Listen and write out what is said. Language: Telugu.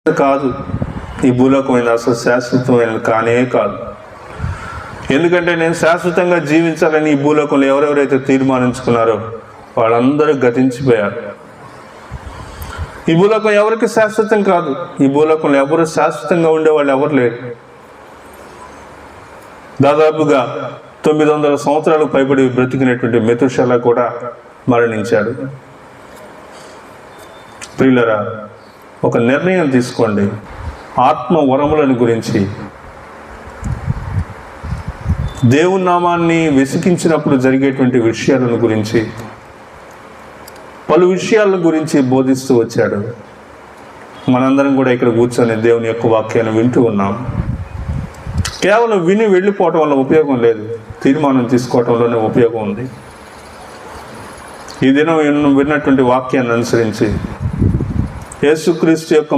కాదు, ఈ భూలోకమైన అసలు శాశ్వతమైనది కానే కాదు. ఎందుకంటే నేను శాశ్వతంగా జీవించాలని ఈ భూలోకంలో ఎవరెవరైతే తీర్మానించుకున్నారో వాళ్ళందరూ గతించిపోయారు. ఈ భూలోకం ఎవరికి శాశ్వతం కాదు. ఈ భూలోకంలో ఎవరు శాశ్వతంగా ఉండేవాళ్ళు ఎవరు లేరు. దాదాపుగా 900 సంవత్సరాలు పైబడి బ్రతికినటువంటి మెతుషెల కూడా మరణించాడు. ప్రియులరా, ఒక నిర్ణయం తీసుకోండి. ఆత్మ వరములను గురించి, దేవుని నామాన్ని వెసికించినప్పుడు జరిగేటువంటి విషయాలను గురించి, పలు విషయాల గురించి బోధిస్తూ వచ్చాడు. మనందరం కూడా ఇక్కడ కూర్చొని దేవుని యొక్క వాక్యాన్ని వింటూ ఉన్నాం. కేవలం విని వెళ్ళిపోవటం వల్ల ఉపయోగం లేదు, తీర్మానం తీసుకోవటంలోనే ఉపయోగం ఉంది. ఈ దినం విన్నటువంటి వాక్యాన్ని అనుసరించి యేసుక్రీస్తు యొక్క